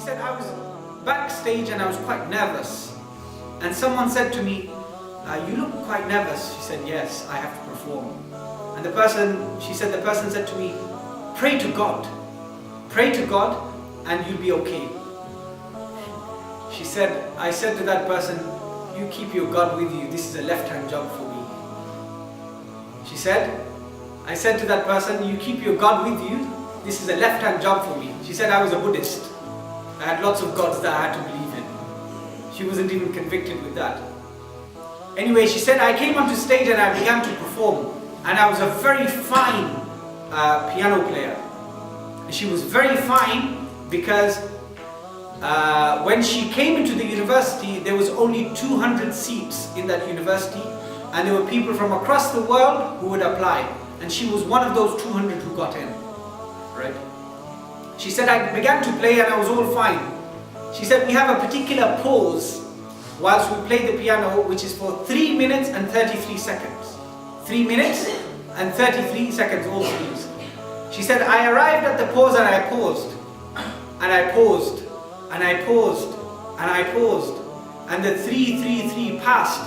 said, I was backstage and I was quite nervous. And someone said to me, you look quite nervous. She said, yes, I have to perform. And the person said to me, pray to God. Pray to God and you'll be okay. I said to that person, you keep your God with you. This is a left-hand job for me. I said to that person, you keep your God with you. This is a left-hand job for me. She said, I was a Buddhist. I had lots of gods that I had to believe in. She wasn't even convicted with that. Anyway, she said, I came onto stage and I began to perform. And I was a very fine piano player. And she was very fine because when she came into the university, there was only 200 seats in that university. And there were people from across the world who would apply. And she was one of those 200 who got in. Right? She said, I began to play and I was all fine. She said, we have a particular pause whilst we play the piano, which is for 3 minutes and 33 seconds. 3 minutes and 33 seconds, all threes. She said, I arrived at the pause and I paused. And I paused. And I paused. And I paused. And the 3-3-3 passed.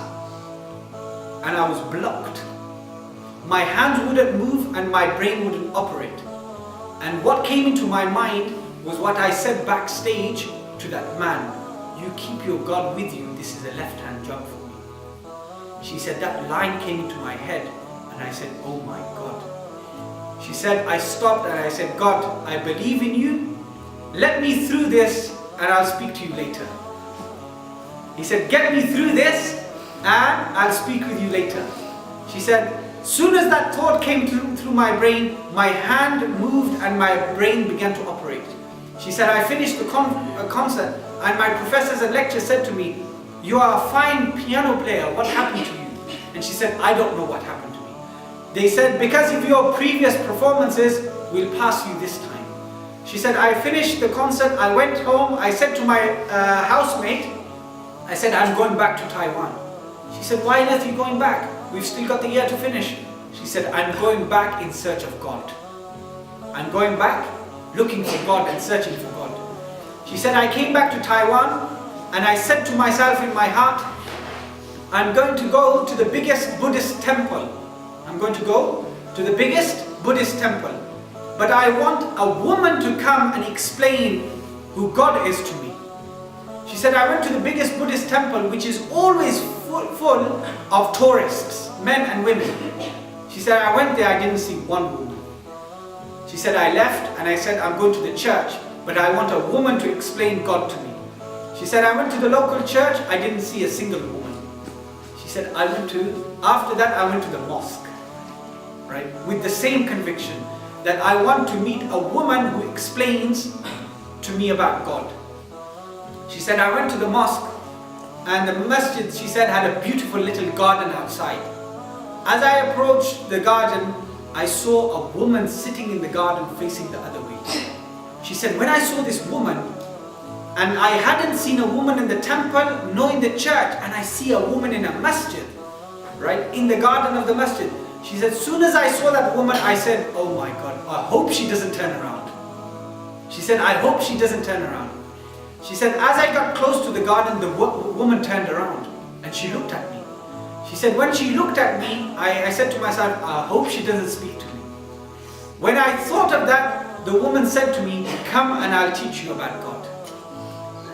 And I was blocked. My hands wouldn't move and my brain wouldn't operate. And what came into my mind was what I said backstage to that man. You keep your God with you. This is a left-hand job for me. She said, that line came into my head. And I said, oh my God. She said, I stopped and I said, God, I believe in you. Let me through this and I'll speak to you later. He said, get me through this and I'll speak with you later. She said, soon as that thought came through my brain, my hand moved and my brain began to operate. She said, I finished the concert and my professors and lecturers said to me, you are a fine piano player, what happened to you? And she said, I don't know what happened to me. They said, because of your previous performances, we'll pass you this time. She said, I finished the concert, I went home, I said to my housemate, I said, I'm going back to Taiwan. She said, why on earth are you going back? We've still got the year to finish. She said, I'm going back in search of God. I'm going back looking for God and searching for God. She said, I came back to Taiwan and I said to myself in my heart, I'm going to go to the biggest Buddhist temple. I'm going to go to the biggest Buddhist temple. But I want a woman to come and explain who God is to me. She said, I went to the biggest Buddhist temple, which is always full of tourists, men and women. She said, I went there, I didn't see one woman. She said, I left and I said, I'm going to the church, but I want a woman to explain God to me. She said, I went to the local church, I didn't see a single woman. She said, after that I went to the mosque, right, with the same conviction that I want to meet a woman who explains to me about God. She said, I went to the mosque and the masjid, she said, had a beautiful little garden outside. As I approached the garden, I saw a woman sitting in the garden facing the other way. She said, when I saw this woman, and I hadn't seen a woman in the temple nor in the church, and I see a woman in a masjid, right, in the garden of the masjid. She said, as soon as I saw that woman, I said, oh my God, I hope she doesn't turn around. She said, I hope she doesn't turn around. She said, as I got close to the garden, the woman turned around and she looked at me. She said, when she looked at me, I said to myself, I hope she doesn't speak to me. When I thought of that, the woman said to me, come and I'll teach you about God.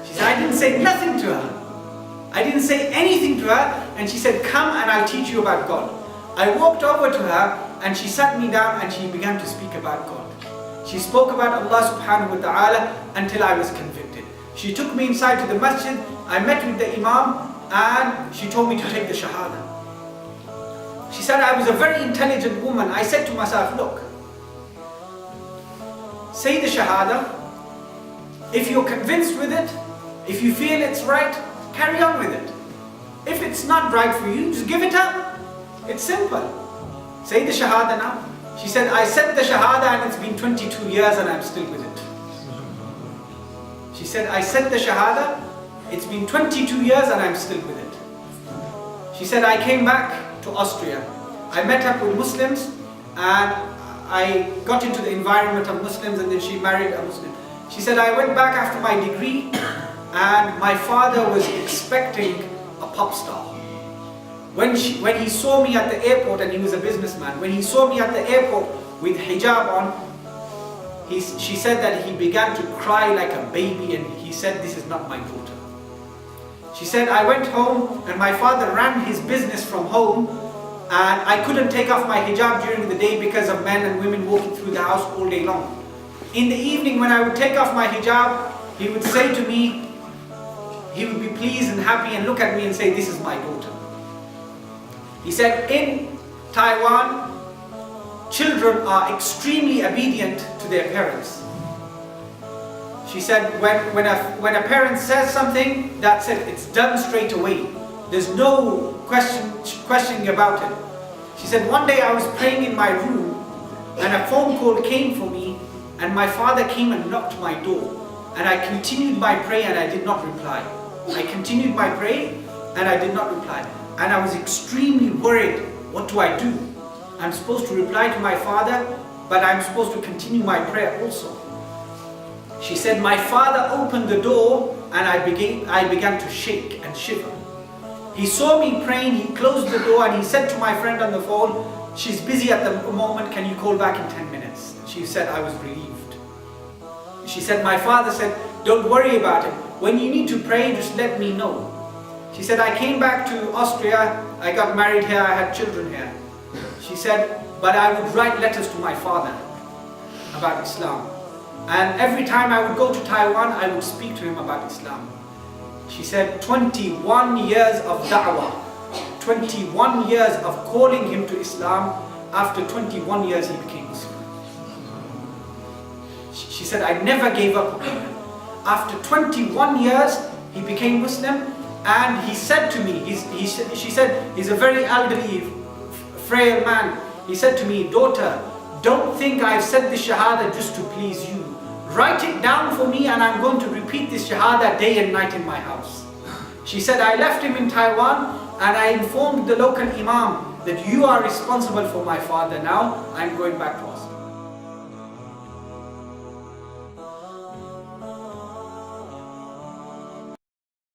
She said, I didn't say nothing to her. I didn't say anything to her, and she said, come and I'll teach you about God. I walked over to her and she sat me down and she began to speak about God. She spoke about Allah subhanahu wa ta'ala until I was convicted. She took me inside to the masjid, I met with the imam and she told me to take the shahada. She said, I was a very intelligent woman. I said to myself, look, say the shahada. If you're convinced with it, if you feel it's right, carry on with it. If it's not right for you, just give it up. It's simple. Say the shahada now. She said, I said the shahada and it's been 22 years and I'm still with it. She said, I said the shahada, it's been 22 years and I'm still with it. She said, I came back to Austria. I met up with Muslims and I got into the environment of Muslims, and then she married a Muslim. She said, I went back after my degree and my father was expecting a pop star. When he saw me at the airport, and he was a businessman, when he saw me at the airport with hijab on, she said that he began to cry like a baby, and he said, this is not my daughter. She said, I went home and my father ran his business from home, and I couldn't take off my hijab during the day because of men and women walking through the house all day long. In the evening, when I would take off my hijab, he would say to me, he would be pleased and happy and look at me and say, this is my daughter. He said, in Taiwan, children are extremely obedient to their parents. She said, when a parent says something, that's it, it's done straight away. There's no questioning about it. She said, one day I was praying in my room and a phone call came for me, and my father came and knocked my door, and I continued my prayer and I did not reply. I continued my prayer and I did not reply. And I was extremely worried. What do I do? I'm supposed to reply to my father, but I'm supposed to continue my prayer also. She said, my father opened the door and I began to shake and shiver. He saw me praying, he closed the door and he said to my friend on the phone, she's busy at the moment, can you call back in 10 minutes? She said, I was relieved. She said, my father said, don't worry about it. When you need to pray, just let me know. She said, I came back to Austria, I got married here, I had children here. She said, but I would write letters to my father about Islam. And every time I would go to Taiwan, I would speak to him about Islam. She said, 21 years of da'wah, 21 years of calling him to Islam. After 21 years, he became Muslim. She said, I never gave up on him. After 21 years, he became Muslim, and he said to me, she said, he's a very elderly, frail man. He said to me, daughter, don't think I've said this shahada just to please you. Write it down for me and I'm going to repeat this shahada day and night in my house. She said, I left him in Taiwan and I informed the local imam that you are responsible for my father now. I'm going back to